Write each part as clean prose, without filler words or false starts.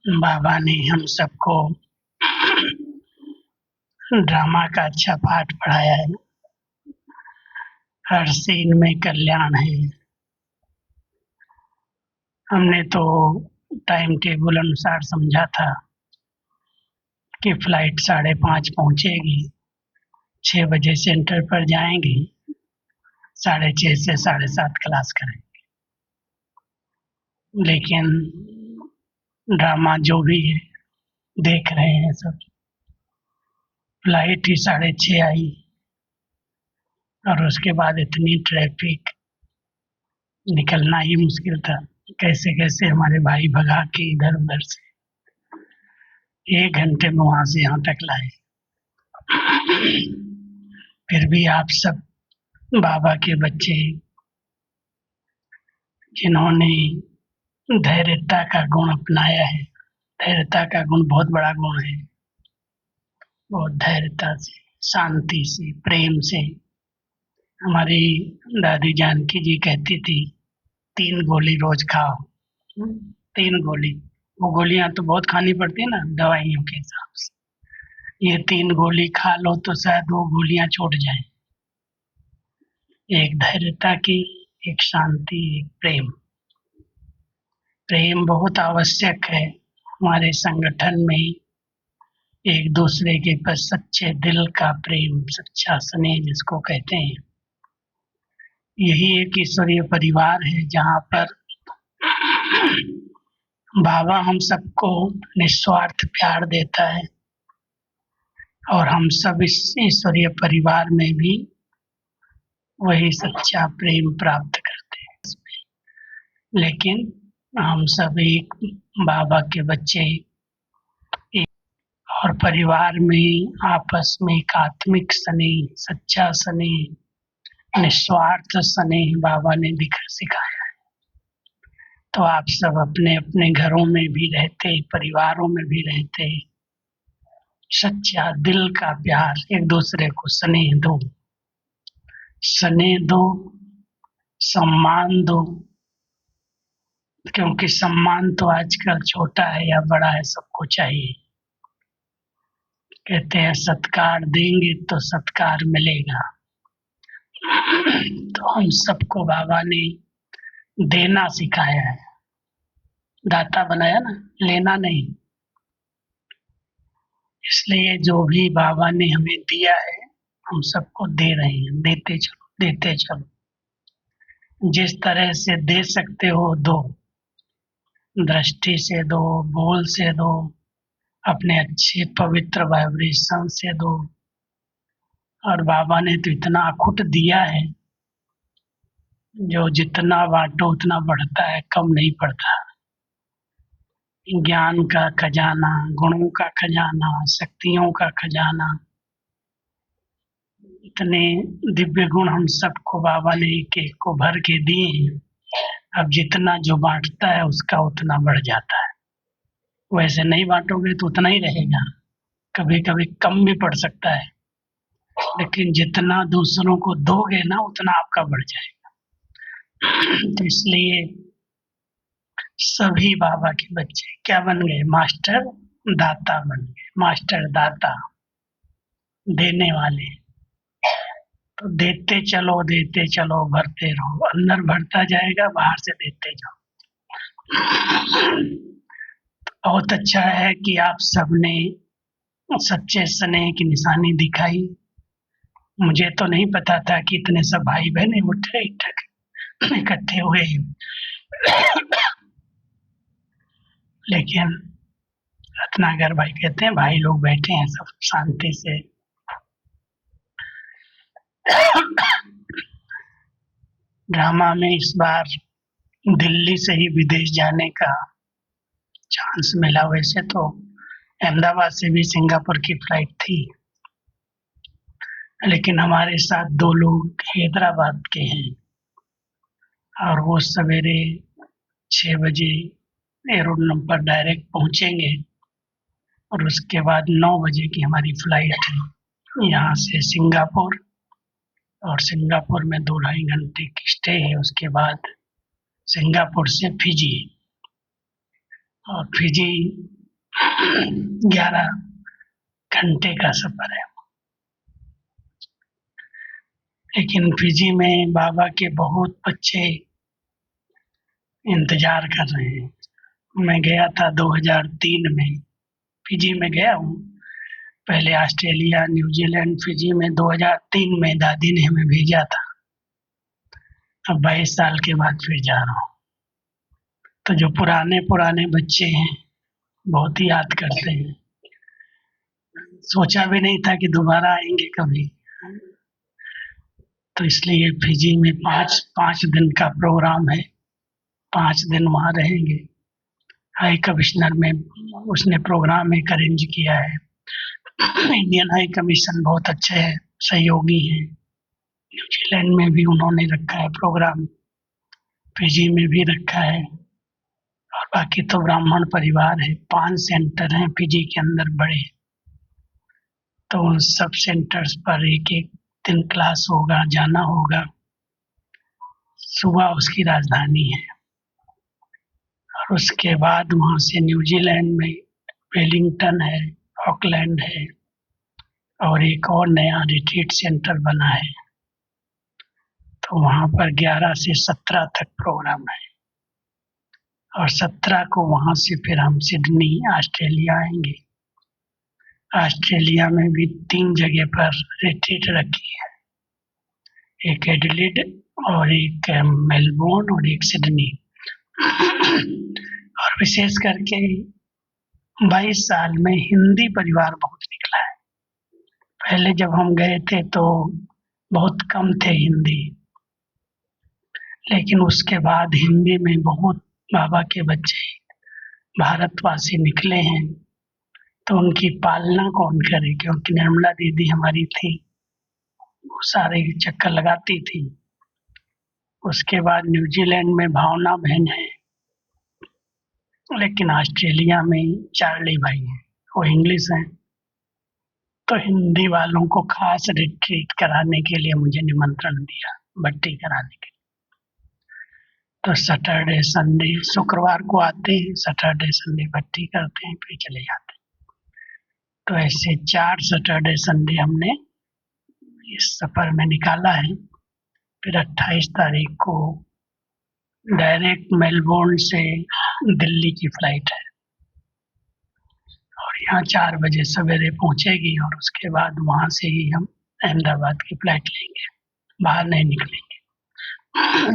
बाबा ने हम सबको ड्रामा का अच्छा पाठ पढ़ाया है। हर सीन में कल्याण है। हमने तो टाइम टेबल अनुसार समझा था कि फ्लाइट 5:30 पहुंचेगी, 6 बजे सेंटर पर जाएंगे, 6:30 से 7:30 क्लास करेंगे। लेकिन ड्रामा जो भी है देख रहे हैं सब, फ्लाइट ही 6:30 आई और उसके बाद इतनी ट्रैफिक, निकलना ही मुश्किल था। कैसे कैसे हमारे भाई भगा के इधर उधर से 1 घंटे में वहां से यहाँ तक लाए। फिर भी आप सब बाबा के बच्चे, जिन्होंने धैर्यता का गुण अपनाया है। धैर्यता का गुण बहुत बड़ा गुण है। बहुत धैर्यता से, शांति से, प्रेम से। हमारी दादी जानकी जी कहती थी 3 गोली रोज खाओ। 3 गोली, वो गोलियां तो बहुत खानी पड़ती है ना दवाइयों के हिसाब से। ये 3 गोली खा लो तो शायद वो गोलियां छूट जाए। एक धैर्यता की, एक शांति, एक प्रेम। प्रेम बहुत आवश्यक है हमारे संगठन में। एक दूसरे के पर सच्चे दिल का प्रेम, सच्चा स्नेह जिसको कहते हैं। यही एक ईश्वरीय परिवार है जहाँ पर बाबा हम सबको निस्वार्थ प्यार देता है और हम सब इस ईश्वरीय परिवार में भी वही सच्चा प्रेम प्राप्त करते हैं। लेकिन हम सब एक बाबा के बच्चे, और परिवार में आपस में एक आत्मिक स्नेह, सच्चा स्नेह, निस्वार्थ स्नेह बाबा ने सिखाया है। तो आप सब अपने अपने घरों में भी रहते, परिवारों में भी रहते, सच्चा दिल का प्यार, एक दूसरे को स्नेह दो, स्नेह दो, सम्मान दो। क्योंकि सम्मान तो आजकल छोटा है या बड़ा है, सबको चाहिए। कहते हैं सत्कार देंगे तो सत्कार मिलेगा। तो हम सबको बाबा ने देना सिखाया है। दाता बनाया ना, लेना नहीं। इसलिए जो भी बाबा ने हमें दिया है हम सबको दे रहे हैं। देते चलो, देते चलो। जिस तरह से दे सकते हो दो। दृष्टि से दो, बोल से दो, अपने अच्छे पवित्र वाइब्रेशन से दो। और बाबा ने तो इतना अखुट दिया है, जो जितना बांटो उतना बढ़ता है, कम नहीं पड़ता। ज्ञान का खजाना, गुणों का खजाना, शक्तियों का खजाना, इतने दिव्य गुण हम सबको बाबा ने एक एक को भर के दिए हैं। अब जितना जो बांटता है उसका उतना बढ़ जाता है। वैसे नहीं बांटोगे तो उतना ही रहेगा, कभी कभी कम भी पड़ सकता है। लेकिन जितना दूसरों को दोगे ना उतना आपका बढ़ जाएगा। तो इसलिए सभी बाबा के बच्चे क्या बन गए? मास्टर दाता बन गए। मास्टर दाता, देने वाले। तो देते चलो, भरते रहो। अंदर भरता जाएगा, बाहर से देते जाओ। बहुत अच्छा है कि आप सबने सच्चे स्नेह की निशानी दिखाई। मुझे तो नहीं पता था कि इतने सब भाई बहन इकट्ठे हुए। लेकिन रत्नाकर भाई कहते हैं भाई लोग बैठे हैं सब शांति से। ड्रामा में इस बार दिल्ली से ही विदेश जाने का चांस मिला। वैसे तो अहमदाबाद से भी सिंगापुर की फ्लाइट थी, लेकिन हमारे साथ 2 लोग हैदराबाद के हैं और वो सवेरे 6 बजे एरोड्रम पर डायरेक्ट पहुंचेंगे और उसके बाद 9 बजे की हमारी फ्लाइट है यहाँ से सिंगापुर। और सिंगापुर में 2-2.5 घंटे की स्टे है। उसके बाद सिंगापुर से फिजी, और फिजी 11 घंटे का सफर है। लेकिन फिजी में बाबा के बहुत बच्चे इंतजार कर रहे हैं। मैं गया था 2003 में, फिजी में गया हूँ। पहले ऑस्ट्रेलिया, न्यूजीलैंड, फिजी में 2003 में दादी ने हमें भेजा था। अब 22 साल के बाद फिर जा रहा हूँ। तो जो पुराने पुराने बच्चे हैं बहुत ही याद करते हैं। सोचा भी नहीं था कि दोबारा आएंगे कभी। तो इसलिए फिजी में पाँच दिन का प्रोग्राम है। 5 दिन वहाँ रहेंगे। हाई कमिश्नर में उसने प्रोग्राम एक अरेंज किया है। इंडियन हाई कमीशन बहुत अच्छे हैं, सहयोगी हैं। न्यूजीलैंड में भी उन्होंने रखा है प्रोग्राम, फिजी में भी रखा है। और बाकी तो ब्राह्मण परिवार है। 5 सेंटर हैं फिजी के अंदर बड़े। तो उन सब सेंटर्स पर एक एक दिन क्लास होगा, जाना होगा। सुबह उसकी राजधानी है। और उसके बाद वहाँ से न्यूजीलैंड में वेलिंगटन है, ऑकलैंड है, और एक और नया रिट्रीट सेंटर बना है। तो वहाँ पर 11 से 17 तक प्रोग्राम है। और 17 को वहाँ से फिर हम सिडनी, ऑस्ट्रेलिया आएंगे। ऑस्ट्रेलिया में भी 3 जगह पर रिट्रीट रखी है, एक एडिलेड और एक मेलबोर्न और एक सिडनी। और विशेष करके 22 साल में हिंदी परिवार बहुत निकला है। पहले जब हम गए थे तो बहुत कम थे हिंदी, लेकिन उसके बाद हिंदी में बहुत बाबा के बच्चे भारतवासी निकले हैं। तो उनकी पालना कौन करे, क्योंकि निर्मला दीदी हमारी थी, वो सारे चक्कर लगाती थी। उसके बाद न्यूजीलैंड में भावना बहन है, लेकिन ऑस्ट्रेलिया में चार्ली भाई हैं, वो इंग्लिश हैं। तो हिंदी वालों को खास रिट्रीट कराने के लिए मुझे निमंत्रण दिया, भट्टी कराने के लिए। तो सैटरडे संडे, शुक्रवार को आते हैं, सैटरडे संडे भट्टी करते हैं, फिर चले जाते हैं। तो ऐसे 4 सैटरडे संडे हमने इस सफर में निकाला है। फिर 28 तारीख को डायरेक्ट मेलबोर्न से दिल्ली की फ्लाइट है, और यहाँ 4 बजे सवेरे पहुँचेगी। और उसके बाद वहाँ से ही हम अहमदाबाद की फ्लाइट लेंगे, बाहर नहीं निकलेंगे।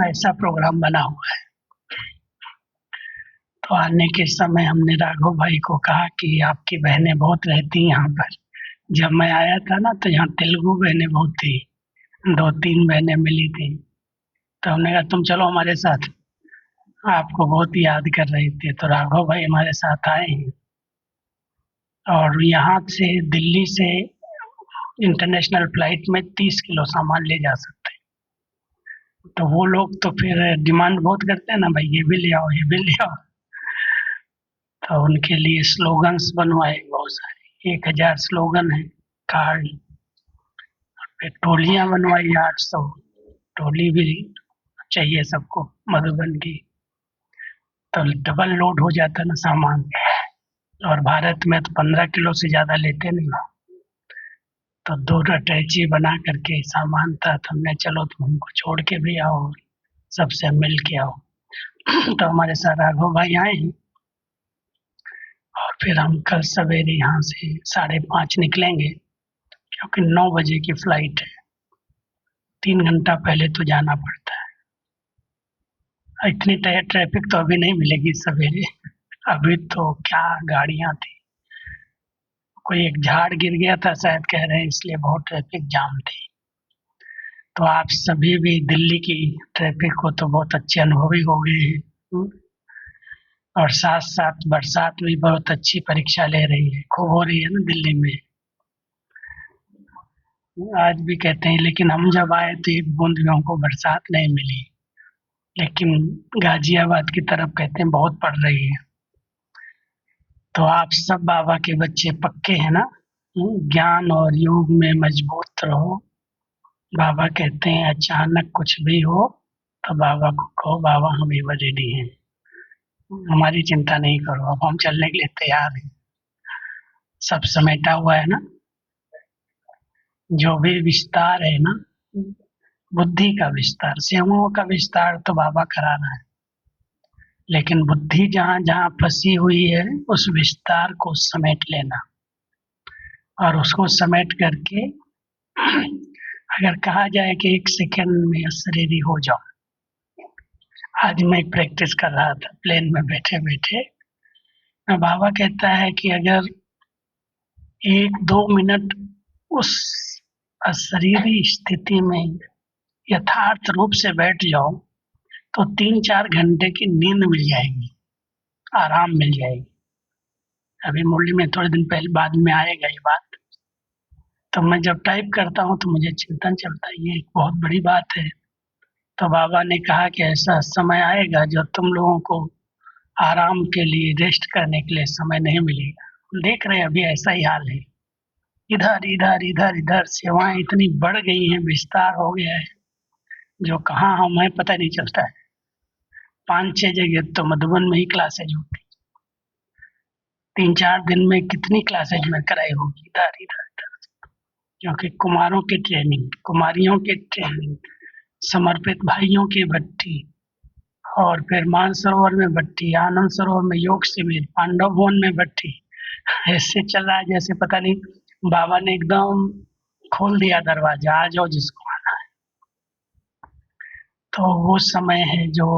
ऐसा प्रोग्राम बना हुआ है। तो आने के समय हमने राघव भाई को कहा कि आपकी बहनें बहुत रहती हैं यहाँ पर। जब मैं आया था ना तो यहाँ तेलुगु बहनें बहुत थी, 2-3 बहनें मिली थी। तो हमने कहा तुम चलो हमारे साथ, आपको बहुत याद कर रही थी। तो राघव भाई हमारे साथ आए हैं। और यहाँ से दिल्ली से इंटरनेशनल फ्लाइट में 30 किलो सामान ले जा सकते हैं। तो वो लोग तो फिर डिमांड बहुत करते हैं ना, भाई ये भी ले आओ, ये भी ले आओ। तो उनके लिए स्लोगन्स बनवाए बहुत सारे, 1000 स्लोगन है, कार्ड। फिर टोलियाँ बनवाई 800 टोली भी चाहिए सबको, मधुबन की। तो डबल लोड हो जाता ना सामान। और भारत में तो 15 किलो से ज़्यादा लेते नहीं। तो 2 अटैची बना करके सामान था। तो हमने चलो तुम हमको छोड़ के भी आओ, सबसे मिल के आओ। तो हमारे साथ राघव भाई आए हैं। और फिर हम कल सवेरे यहाँ से 5:30 निकलेंगे, क्योंकि 9 बजे की फ्लाइट है। 3 घंटा पहले तो जाना पड़ता है। इतनी ट्रैफिक तो अभी नहीं मिलेगी सवेरे, अभी तो क्या गाड़ियाँ थी। कोई एक झाड़ गिर गया था शायद, कह रहे हैं, इसलिए बहुत ट्रैफिक जाम थी। तो आप सभी भी दिल्ली की ट्रैफिक को तो बहुत अच्छे अनुभवी हो गए हैं। और साथ साथ बरसात भी बहुत अच्छी परीक्षा ले रही है, खूब हो रही है ना दिल्ली में। आज भी कहते हैं, लेकिन हम जब आए तो एक बूंद भी हमको बरसात नहीं मिली। लेकिन गाजियाबाद की तरफ कहते हैं बहुत पड़ रही है। तो आप सब बाबा के बच्चे पक्के हैं ना, ज्ञान और योग में मजबूत रहो। बाबा कहते हैं अचानक कुछ भी हो तो बाबा को कहो, बाबा हम एवर रेडी हैं, हमारी चिंता नहीं करो, अब हम चलने के लिए तैयार हैं। सब समेटा हुआ है ना। जो भी विस्तार है ना, बुद्धि का विस्तार, सेवाओं का विस्तार तो बाबा करा रहा है, लेकिन बुद्धि जहाँ जहाँ फंसी हुई है उस विस्तार को समेट लेना, और उसको समेट करके अगर कहा जाए कि 1 सेकंड में अशरीरी हो जाओ। आज मैं एक प्रैक्टिस कर रहा था प्लेन में बैठे बैठे, बाबा कहता है कि अगर 1-2 मिनट उस अशरीरी स्थिति में यथार्थ रूप से बैठ जाओ तो 3-4 घंटे की नींद मिल जाएगी, आराम मिल जाएगी। अभी मुरली में थोड़े दिन पहले बाद में आएगा ये बात, तो मैं जब टाइप करता हूँ तो मुझे चिंतन चलता है ये एक बहुत बड़ी बात है। तो बाबा ने कहा कि ऐसा समय आएगा जब तुम लोगों को आराम के लिए, रेस्ट करने के लिए समय नहीं मिलेगा। देख रहे हैं अभी ऐसा ही हाल है, इधर इधर इधर इधर सेवाएं इतनी बढ़ गई हैं, विस्तार हो गया है, जो कहाँ हमें पता नहीं चलता है। 5-6 जगह तो मधुबन में ही क्लासेज होती, 3-4 दिन में कितनी क्लासेज में कराई होगी, इधर इधर इधर। क्योंकि कुमारों की ट्रेनिंग, कुमारियों की ट्रेनिंग, समर्पित भाइयों की भट्टी, और फिर मानसरोवर में भट्टी, आनंद सरोवर में योग शिविर, पांडव भवन में भट्टी, ऐसे चल रहा है जैसे पता नहीं बाबा ने एकदम खोल दिया दरवाजा, आ जाओ जिसको आना है। तो वो समय है जो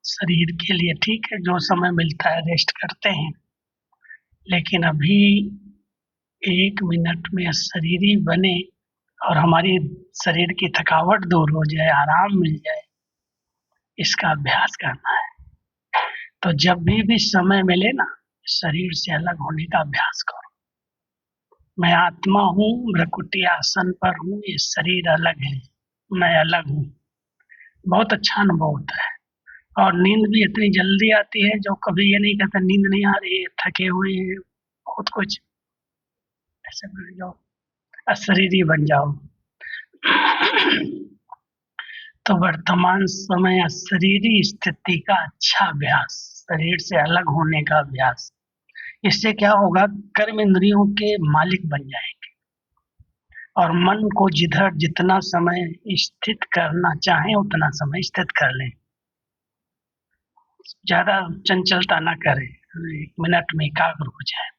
शरीर के लिए ठीक है, जो समय मिलता है रेस्ट करते हैं, लेकिन अभी 1 मिनट में शरीरी बने और हमारी शरीर की थकावट दूर हो जाए, आराम मिल जाए, इसका अभ्यास करना है। तो जब भी समय मिले ना, शरीर से अलग होने का अभ्यास करो। मैं आत्मा हूँ, भ्रकुटी आसन पर हूँ, ये शरीर अलग है, मैं अलग हूँ। बहुत अच्छा अनुभव होता है, और नींद भी इतनी जल्दी आती है, जो कभी ये नहीं कहता नींद नहीं आ रही है, थके हुए हैं, बहुत कुछ ऐसे बन जाओ, अशरीरी बन जाओ। तो वर्तमान समय अशरीरी स्थिति का अच्छा अभ्यास, शरीर से अलग होने का अभ्यास, इससे क्या होगा, कर्म इंद्रियों के मालिक बन जाएंगे, और मन को जिधर जितना समय स्थित करना चाहे उतना समय स्थित कर लें। ज्यादा चंचलता ना करें, 1 मिनट में एकाग्र हो जाए।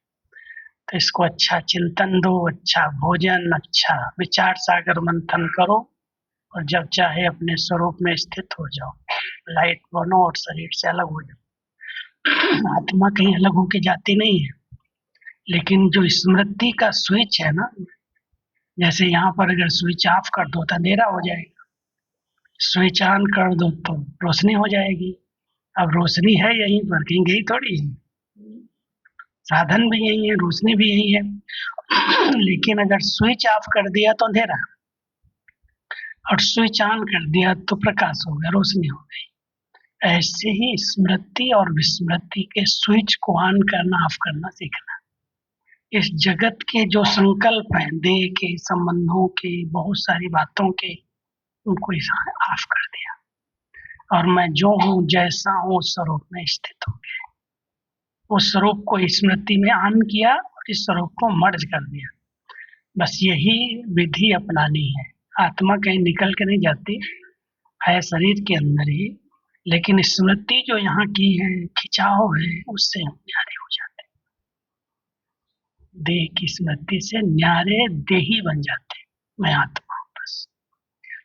तो इसको अच्छा चिंतन दो, अच्छा भोजन, अच्छा विचार सागर मंथन करो, और जब चाहे अपने स्वरूप में स्थित हो जाओ, लाइट बनो और शरीर से अलग हो जाओ। आत्मा कहीं अलग होके जाती नहीं है, लेकिन जो स्मृति का स्विच है ना, जैसे यहाँ पर अगर स्विच ऑफ कर दो तो अंधेरा हो जाएगा, स्विच ऑन कर दो तो रोशनी हो जाएगी। अब रोशनी है यहीं पर, कहीं गई थोड़ी है, साधन भी यही है, रोशनी भी यही है। लेकिन अगर स्विच ऑफ कर दिया तो अंधेरा, और स्विच ऑन कर दिया तो प्रकाश हो गया, रोशनी हो गई। ऐसे ही स्मृति और विस्मृति के स्विच को ऑन करना, ऑफ करना सीखना। इस जगत के जो संकल्प हैं, देह के, संबंधों के, बहुत सारी बातों के, उनको ऑफ कर दिया, और मैं जो हूँ, जैसा हूँ, उस स्वरूप में स्थित हो गया। उस स्वरूप को स्मृति में ऑन किया और इस स्वरूप को मर्ज कर दिया। बस यही विधि अपनानी है। आत्मा कहीं निकल के नहीं जाती है, शरीर के अंदर ही, लेकिन स्मृति जो यहाँ की है, खिंचाव है, उससे हम न्यारे हो जाते हैं। देह की स्मृति से न्यारे देही बन जाते हैं। मैं आत्मा हूँ बस।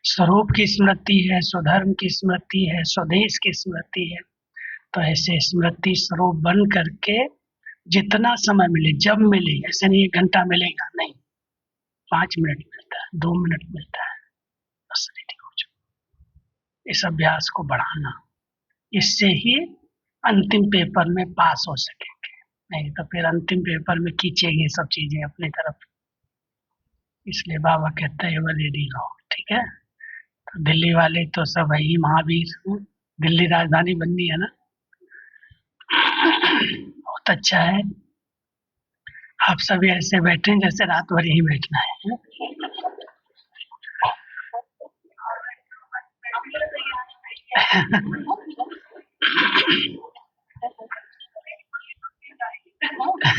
स्वरूप की स्मृति है, स्वधर्म की स्मृति है, स्वदेश की स्मृति है। तो ऐसे स्मृति स्वरूप बन करके जितना समय मिले, जब मिले, ऐसे नहीं 1 घंटा मिलेगा, नहीं, 5 मिनट मिलता है, 2 मिनट मिलता है, बस रेडी हो जाओ। इस अभ्यास को बढ़ाना, इससे ही अंतिम पेपर में पास हो सकेंगे, नहीं तो फिर अंतिम पेपर में खींचेंगे सब चीजें अपनी तरफ। इसलिए बाबा कहते हैं वो रेडी रहो, ठीक है। तो दिल्ली वाले तो सब है ही महावीर, दिल्ली राजधानी बननी है ना। बहुत अच्छा है, आप सभी ऐसे बैठे जैसे रात भर यही बैठना है।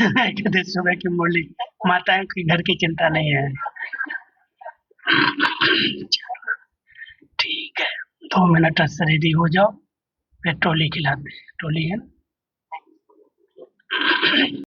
कहते सुबह की मुरली, माताओं की घर की चिंता नहीं है। ठीक है, 2 मिनट से रेडी हो जाओ, फिर टोली खिलाते हैं, टोली है ना।